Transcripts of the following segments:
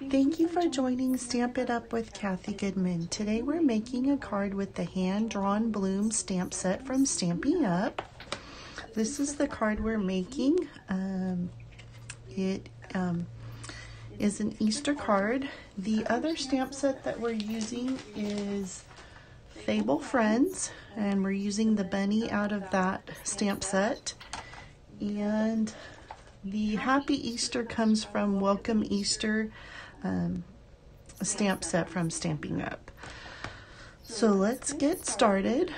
Thank you for joining Stamp It Up with Kathy Goodman. Today we're making a card with the hand-drawn bloom stamp set from Stampin' Up. This is the card we're making. It is an Easter card. The other stamp set that we're using is Fable Friends, and we're using the bunny out of that stamp set. And the Happy Easter comes from Welcome Easter, a stamp set from Stampin' Up. So let's get started.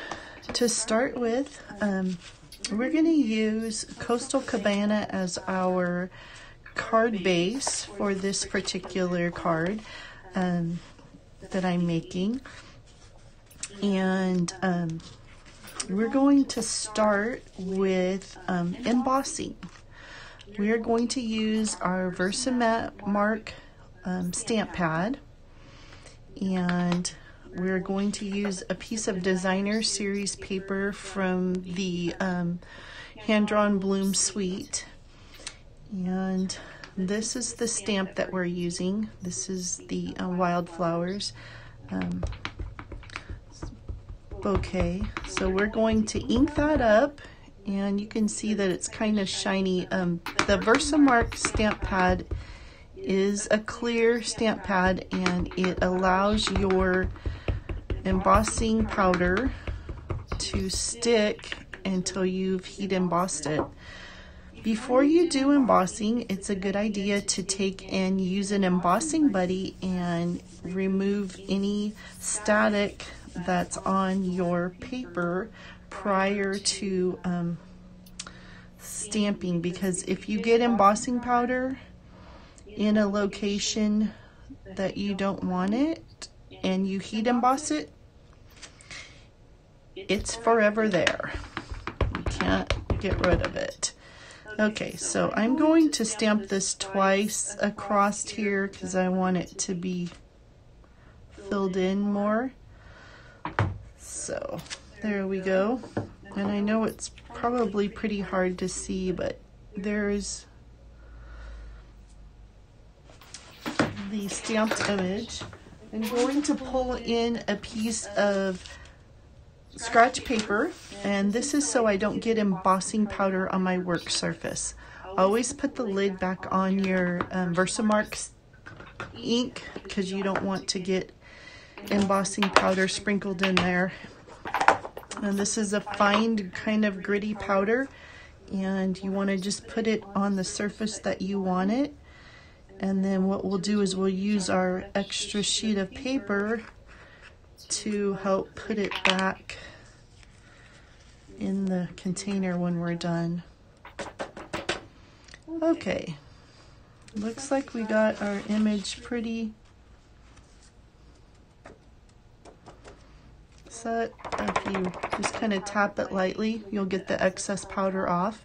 To start with, we're going to use Coastal Cabana as our card base for this particular card that I'm making. And we're going to start with embossing. We're going to use our Versamark stamp pad, and we're going to use a piece of designer series paper from the hand-drawn bloom suite. And this is the stamp that we're using. This is the wildflowers bouquet. So we're going to ink that up, and you can see that it's kind of shiny. The Versamark stamp pad is a clear stamp pad, and it allows your embossing powder to stick until you've heat embossed it. Before you do embossing, it's a good idea to take and use an embossing buddy and remove any static that's on your paper prior to stamping, because if you get embossing powder in a location that you don't want it and you heat emboss it, it's forever there. You can't get rid of it. Okay, so I'm going to stamp this twice across here because I want it to be filled in more. So there we go. And I know it's probably pretty hard to see, but there's the stamped image. I'm going to pull in a piece of scratch paper, and this is so I don't get embossing powder on my work surface. Always put the lid back on your Versamark ink because you don't want to get embossing powder sprinkled in there. And this is a fine kind of gritty powder, and you want to just put it on the surface that you want it. And then what we'll do is we'll use our extra sheet of paper to help put it back in the container when we're done. Okay, looks like we got our image pretty set. If you just kind of tap it lightly, you'll get the excess powder off.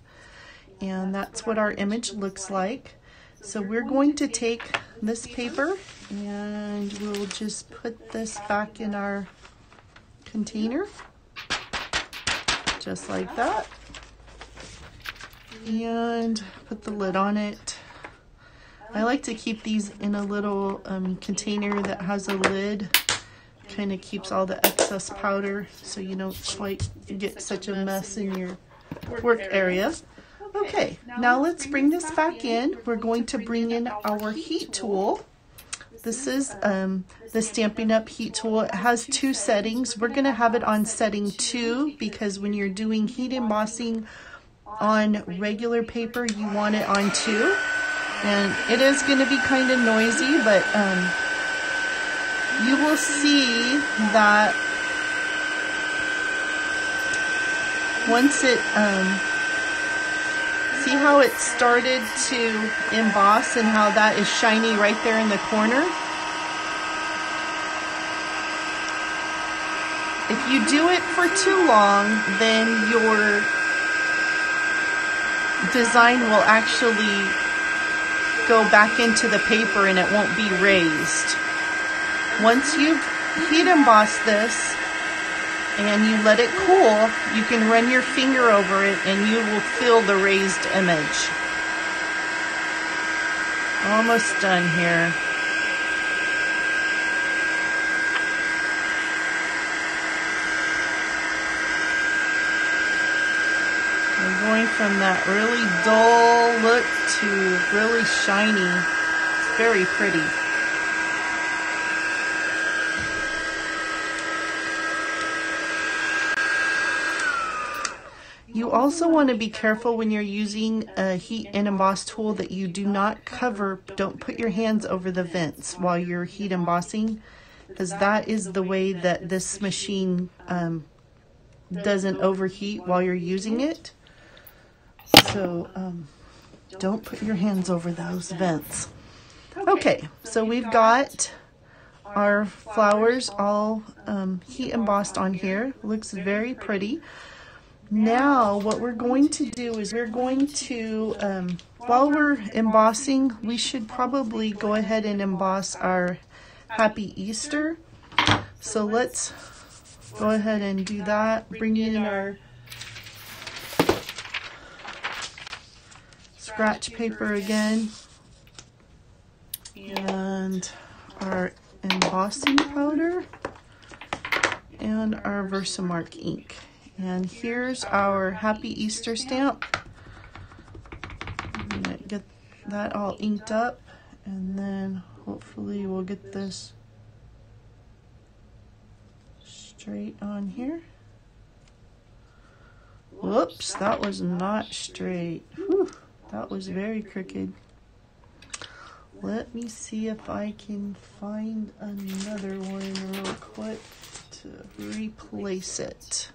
And that's what our image looks like. So we're going to take this paper and we'll just put this back in our container, just like that, and put the lid on it. I like to keep these in a little container that has a lid. Kind of keeps all the excess powder so you don't quite get such a mess in your work area. Okay, now let's bring this back in. We're going to bring in our heat tool. This is the Stampin' Up heat tool. It has two settings. We're going to have it on setting 2 because when you're doing heat embossing on regular paper, you want it on 2. And it is going to be kind of noisy, but you will see that once it see how it started to emboss and how that is shiny right there in the corner? If you do it for too long, then your design will actually go back into the paper and it won't be raised. Once you've heat embossed this and you let it cool, you can run your finger over it and you will feel the raised image. Almost done here. We're going from that really dull look to really shiny. It's very pretty. You also want to be careful when you're using a heat and emboss tool that you do not don't put your hands over the vents while you're heat embossing, because that is the way that this machine doesn't overheat while you're using it. So don't put your hands over those vents. Okay, so we've got our flowers all heat embossed on here. Looks very pretty. Now what we're going to do is we're going to, while we're embossing, we should probably go ahead and emboss our Happy Easter. So let's go ahead and do that. Bring in our scratch paper again and our embossing powder and our Versamark ink. And here's our Happy Easter stamp. I'm gonna get that all inked up, and then hopefully we'll get this straight on here. Whoops, that was not straight. Whew, that was very crooked. Let me see if I can find another one real quick to replace it.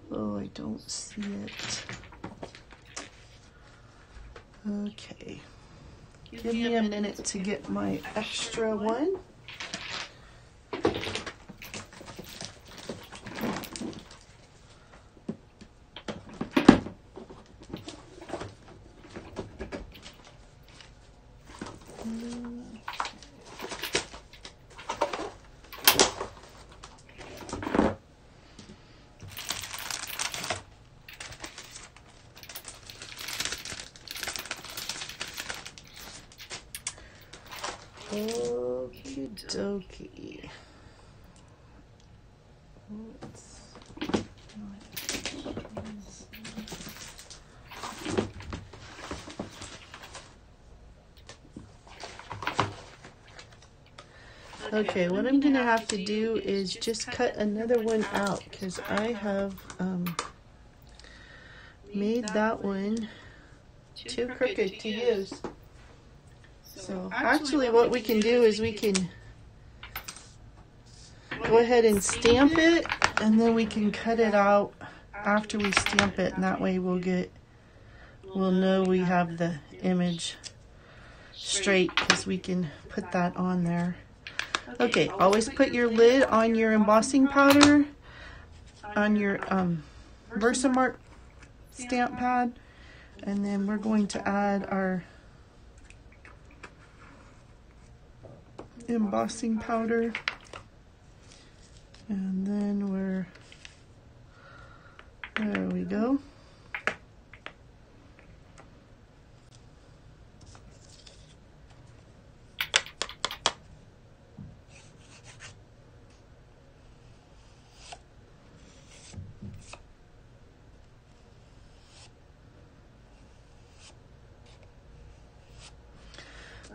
Oh, I don't see it. Okay. Give me a minute to get my extra one. Okie dokie. Okay, what I'm gonna have to do is just cut another one out because I have made that one too crooked to use. So actually what we can do is we can go ahead and stamp it, and then we can cut it out after we stamp it, and that way we'll know we have the image straight because we can put that on there. Okay, always put your lid on your embossing powder on your Versamark stamp pad, and then we're going to add our embossing powder, and then there we go.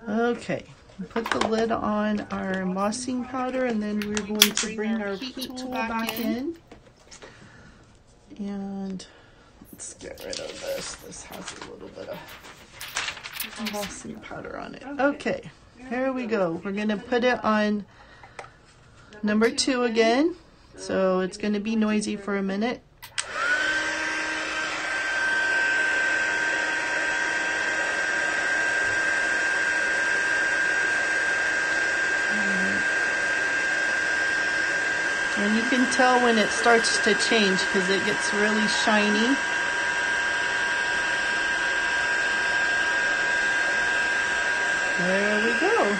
Okay, put the lid on our embossing powder, and then we're going to bring our heat tool back in. And let's get rid of this. This has a little bit of embossing powder on it. Okay, here we go. We're going to put it on number 2 again. So it's going to be noisy for a minute. And you can tell when it starts to change because it gets really shiny. There we go.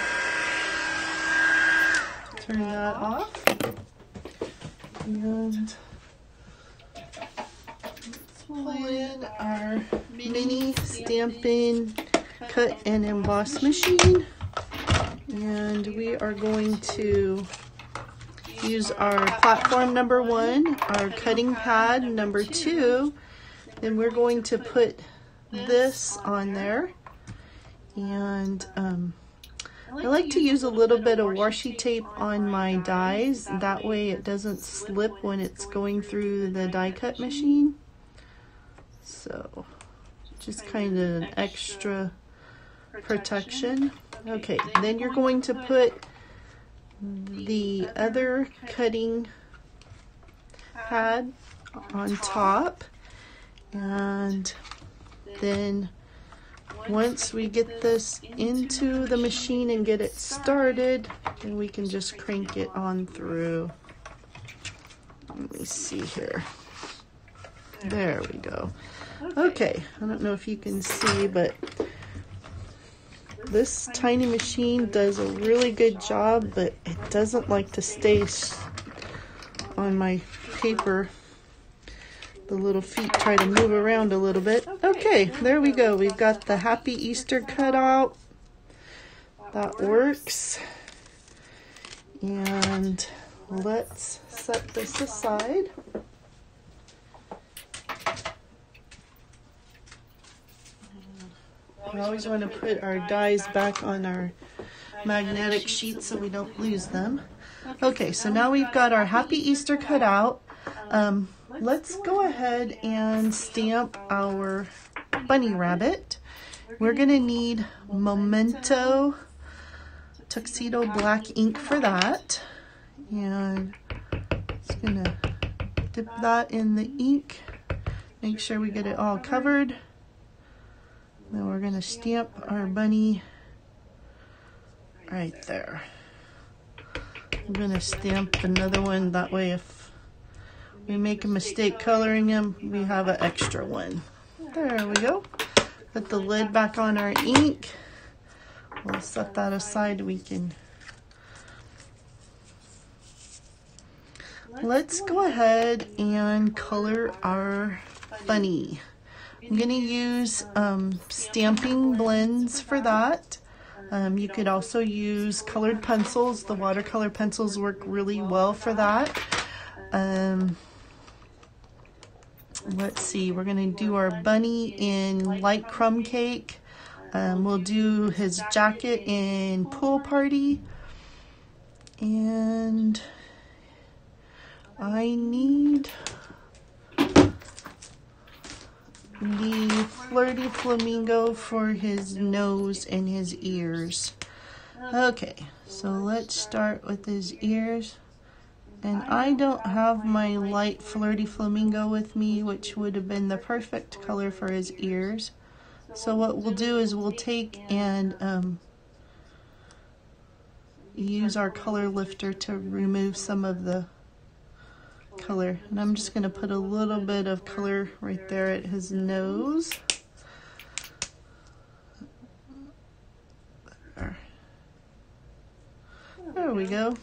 Turn that off. And let's pull in our mini Stampin' cut and emboss machine. And we are going to use our platform number 1, our cutting pad number 2, Then we're going to put this on there, and I like to use a little bit of washi tape on my dies. That way it doesn't slip when it's going through the die cut machine. So just kind of an extra protection. Okay, then you're going to put the other cutting pad on top, and then once we get this into the machine and get it started, then we can just crank it on through. Let me see here. There we go. Okay, I don't know if you can see, but this tiny machine does a really good job, but it doesn't like to stay on my paper. The little feet try to move around a little bit. Okay, there we go. We've got the Happy Easter cutout. That works. And let's set this aside. We always want to put our dies back on our magnetic sheet so we don't lose them. Okay, so now we've got our Happy Easter cutout. Let's go ahead and stamp our bunny rabbit. We're going to need Memento Tuxedo black ink for that. And just going to dip that in the ink. Make sure we get it all covered. Then we're going to stamp our bunny right there. I'm going to stamp another one, that way if we make a mistake coloring them, we have an extra one. There we go. Put the lid back on our ink. We'll set that aside. Let's go ahead and color our bunny. I'm going to use stamping blends for that. You could also use colored pencils. The watercolor pencils work really well for that. Let's see, we're going to do our bunny in light crumb cake. We'll do his jacket in Pool Party. And I need the Flirty Flamingo for his nose and his ears. Okay, so let's start with his ears. And I don't have my light Flirty Flamingo with me, which would have been the perfect color for his ears. So what we'll do is we'll take and use our color lifter to remove some of the color. And I'm just going to put a little bit of color right there at his nose. There we go.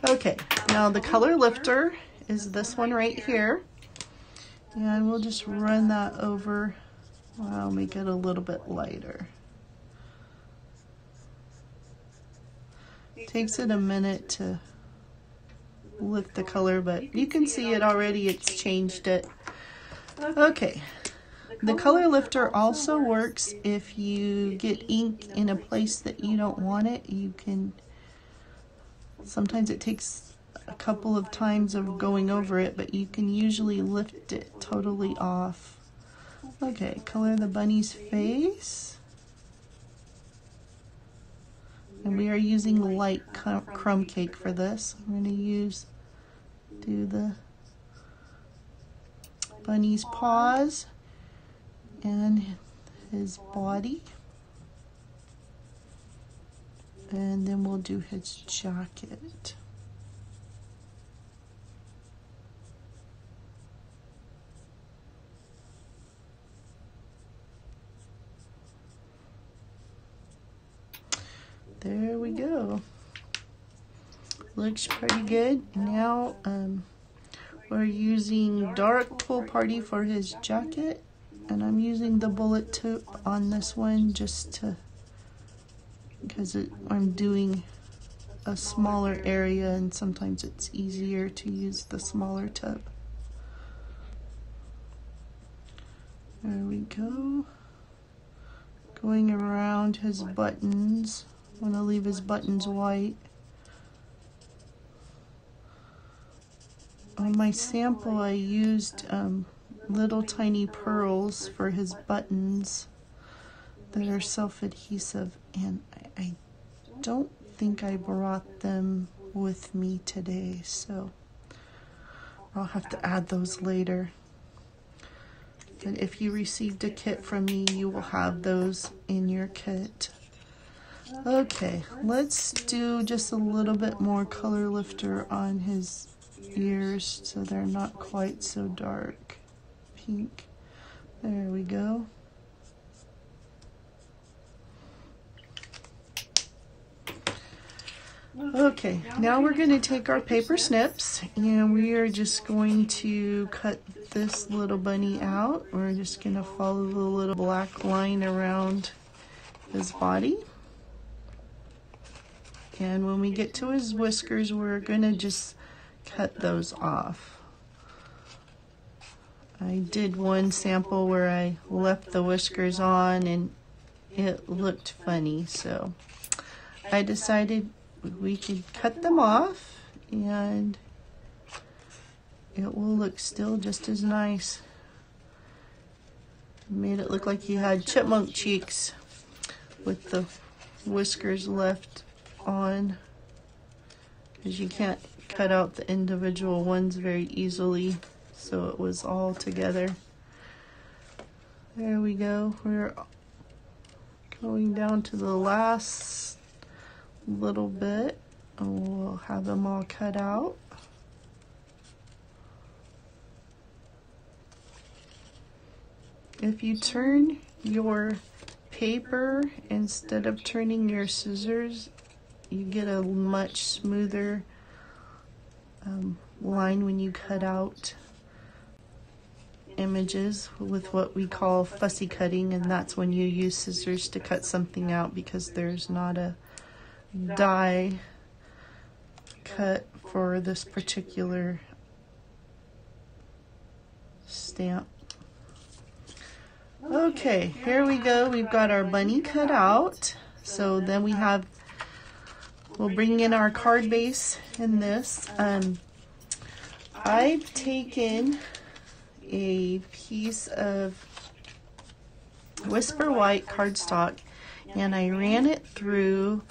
Okay, now the color lifter is this one right here. And we'll just run that over. I'll make it a little bit lighter. Takes it a minute to lift the color, but you can see it already, it's changed it. Okay, the color lifter also works if you get ink in a place that you don't want it. You can, sometimes it takes a couple of times of going over it, but you can usually lift it totally off. Okay, color the bunny's face. And we are using light crumb cake for this. I'm going to do the bunny's paws and his body. And then we'll do his jacket. There we go. Looks pretty good. Now we're using dark Pool Party for his jacket, and I'm using the bullet tip on this one just to, because I'm doing a smaller area and sometimes it's easier to use the smaller tip. There we go. Going around his buttons. I want to leave his buttons white. On my sample, I used little tiny pearls for his buttons that are self-adhesive, and I don't think I brought them with me today, so I'll have to add those later. But if you received a kit from me, you will have those in your kit. Okay, let's do just a little bit more color lifter on his ears so they're not quite so dark pink. There we go. Okay, now we're going to take our paper snips and we are just going to cut this little bunny out. We're just going to follow the little black line around his body. And when we get to his whiskers, we're going to just cut those off. I did one sample where I left the whiskers on and it looked funny, so I decided we could cut them off and it will look still just as nice. Made it look like he had chipmunk cheeks with the whiskers left on, because you can't cut out the individual ones very easily, so it was all together. There we go. We're going down to the last little bit and we'll have them all cut out. If you turn your paper instead of turning your scissors, you get a much smoother line when you cut out images with what we call fussy cutting, and that's when you use scissors to cut something out because there's not a die cut for this particular stamp. Okay, here we go. We've got our bunny cut out. So then we'll bring in our card base in this. I've taken a piece of Whisper White cardstock and I ran it through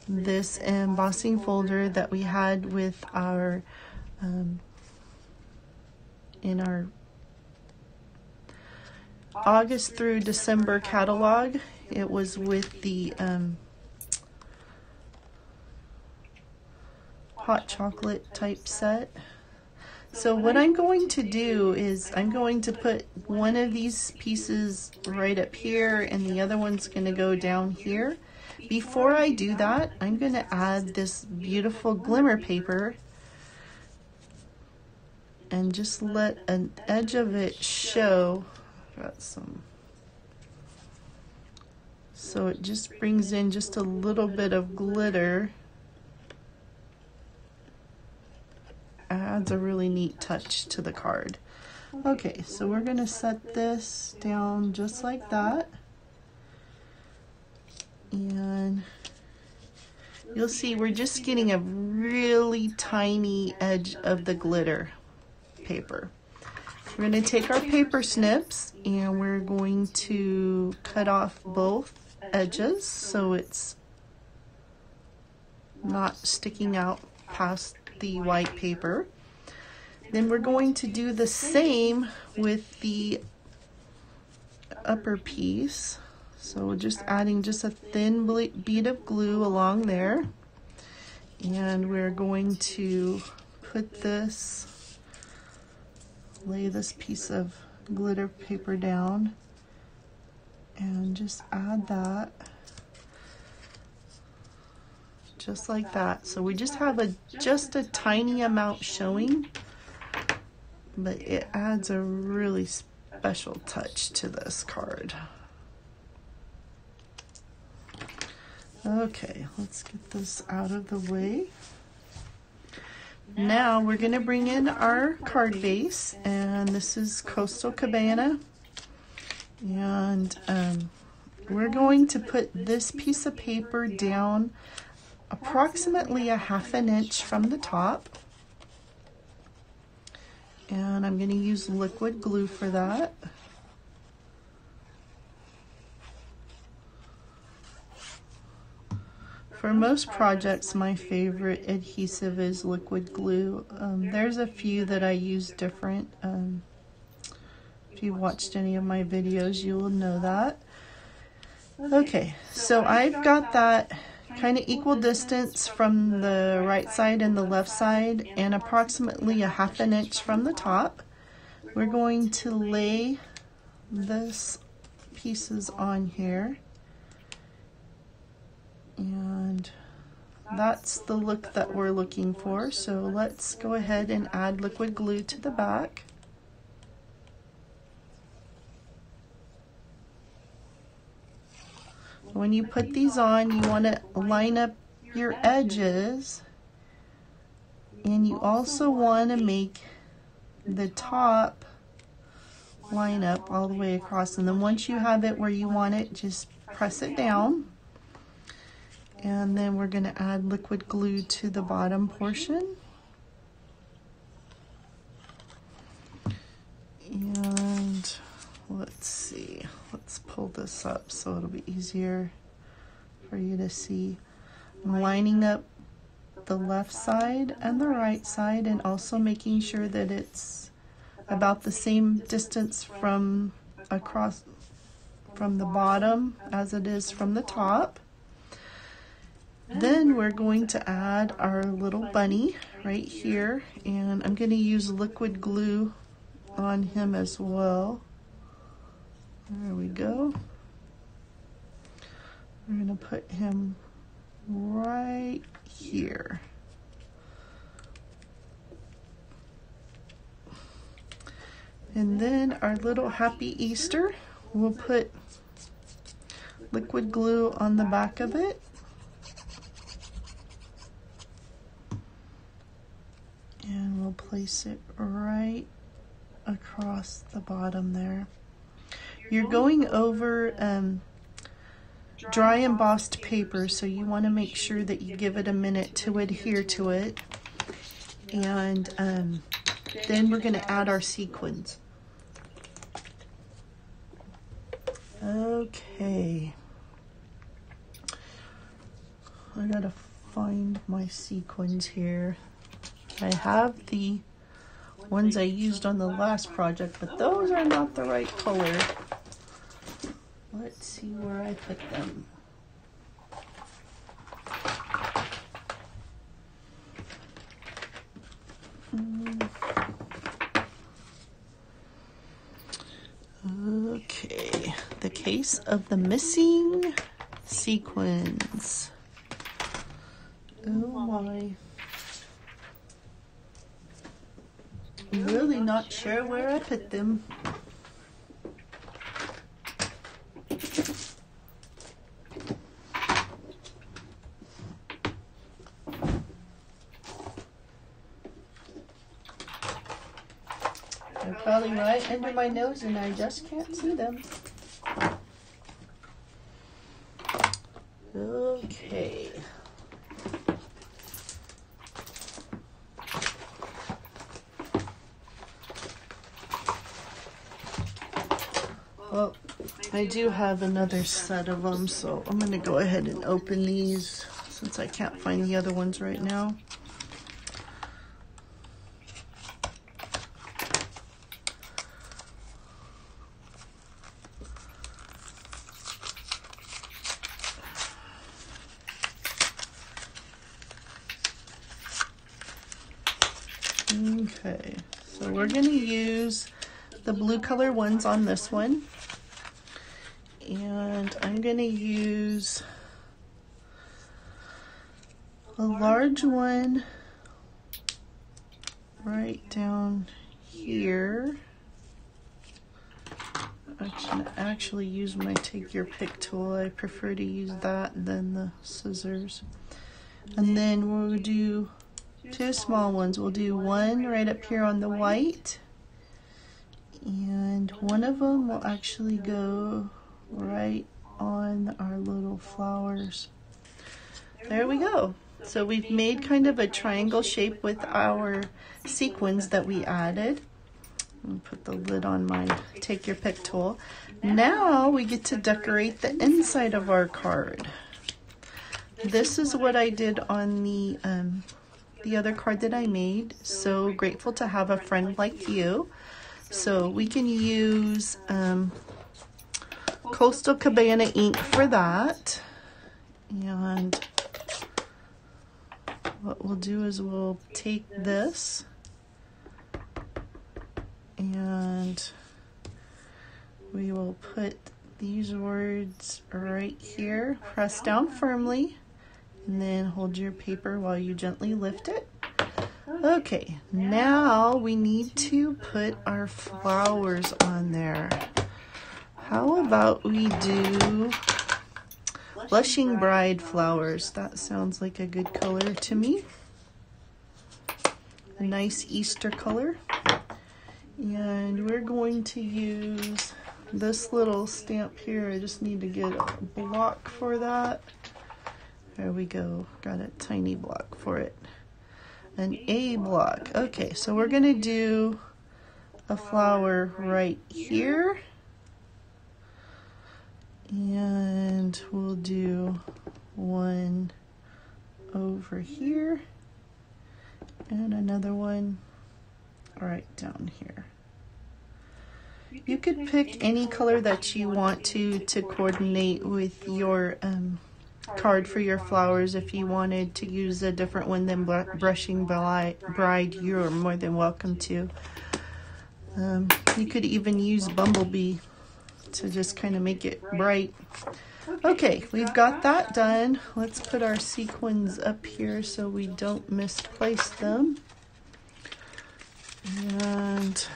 this embossing folder that we had with our in our August through December catalog. It was with the hot chocolate type set. So what I'm going to do is I'm going to put one of these pieces right up here and the other one's going to go down here. Before I do that, I'm going to add this beautiful glimmer paper and just let an edge of it show. Got some. So it just brings in just a little bit of glitter. Adds a really neat touch to the card. Okay, so we're going to set this down just like that. And you'll see we're just getting a really tiny edge of the glitter paper. We're going to take our paper snips and we're going to cut off both edges so it's not sticking out past the white paper. Then we're going to do the same with the upper piece. So just adding just a thin bead of glue along there. And we're going to put this, lay this piece of glitter paper down and just add that. Just like that. So we just have just a tiny amount showing, but it adds a really special touch to this card. Okay, let's get this out of the way. Now we're going to bring in our card base, and this is Coastal Cabana. And we're going to put this piece of paper down approximately 1/2 inch from the top. And I'm going to use liquid glue for that. For most projects, my favorite adhesive is liquid glue. There's a few that I use different. If you've watched any of my videos, you will know that. Okay, so I've got that kind of equal distance from the right side and the left side, and approximately 1/2 inch from the top. We're going to lay this pieces on here, and that's the look that we're looking for. So let's go ahead and add liquid glue to the back. When you put these on, you want to line up your edges, and you also want to make the top line up all the way across. And then once you have it where you want it, just press it down. And then we're going to add liquid glue to the bottom portion. And let's see, let's pull this up so it'll be easier for you to see. I'm lining up the left side and the right side, and also making sure that it's about the same distance from across from the bottom as it is from the top. Then we're going to add our little bunny right here, and I'm going to use liquid glue on him as well. There we go. We're going to put him right here. And then our little Happy Easter, we'll put liquid glue on the back of it. And we'll place it right across the bottom there. You're going over dry embossed paper, so you want to make sure that you give it a minute to adhere to it. And then we're going to add our sequins. Okay. I gotta find my sequins here. I have the ones I used on the last project, but those are not the right color. Let's see where I put them. Okay, the case of the missing sequins. Oh my. I'm really not sure where I put them. They're probably right under my nose and I just can't see them. Okay. Well, I do have another set of them, so I'm going to go ahead and open these since I can't find the other ones right now. Okay, so we're going to use the blue color ones on this one. And I'm going to use a large one right down here. I can actually use my take your pick tool. I prefer to use that than the scissors. And then we'll do two small ones. We'll do one right up here on the white And one of them will actually go right on our little flowers. There we go. So we've made kind of a triangle shape with our sequins that we added. I'll put the lid on my take your pick tool. Now we get to decorate the inside of our card. This is what I did on the other card that I made. So grateful to have a friend like you. So we can use Coastal Cabana ink for that. And what we'll do is we'll take this and we will put these words right here. Press down firmly and then hold your paper while you gently lift it. Okay, now we need to put our flowers on there. How about we do Blushing Bride flowers? That sounds like a good color to me. A nice Easter color. And we're going to use this little stamp here. I just need to get a block for that. There we go. Got a tiny block for it. An A block. Okay, so we're going to do a flower right here. And we'll do one over here and another one right down here. You could pick any color that you want to coordinate with your card for your flowers. If you wanted to use a different one than Blushing Bride, you're more than welcome to. You could even use Bumblebee to just kind of make it bright. Okay, we've got that done. Let's put our sequins up here so we don't misplace them. And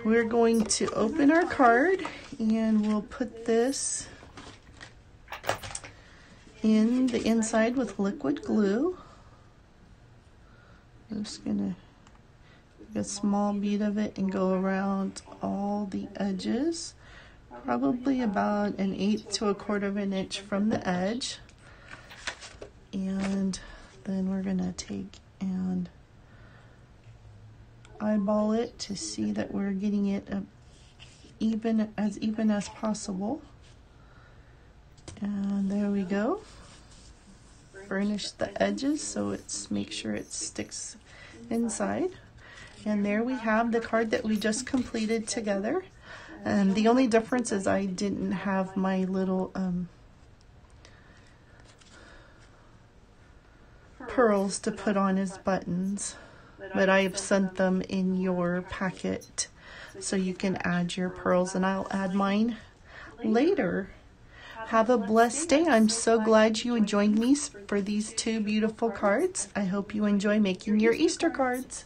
we're going to open our card and we'll put this in the inside with liquid glue. I'm just gonna take a small bead of it and go around all the edges, probably about 1/8 to 1/4 of an inch from the edge. And then we're gonna take and eyeball it to see that we're getting it even as possible. And there we go. Burnish the edges so make sure it sticks inside. And there we have the card that we just completed together. And the only difference is I didn't have my little pearls to put on his buttons, but I've sent them in your packet so you can add your pearls, and I'll add mine later. Have a blessed day. I'm so glad you joined me for these 2 beautiful cards. I hope you enjoy making your Easter cards.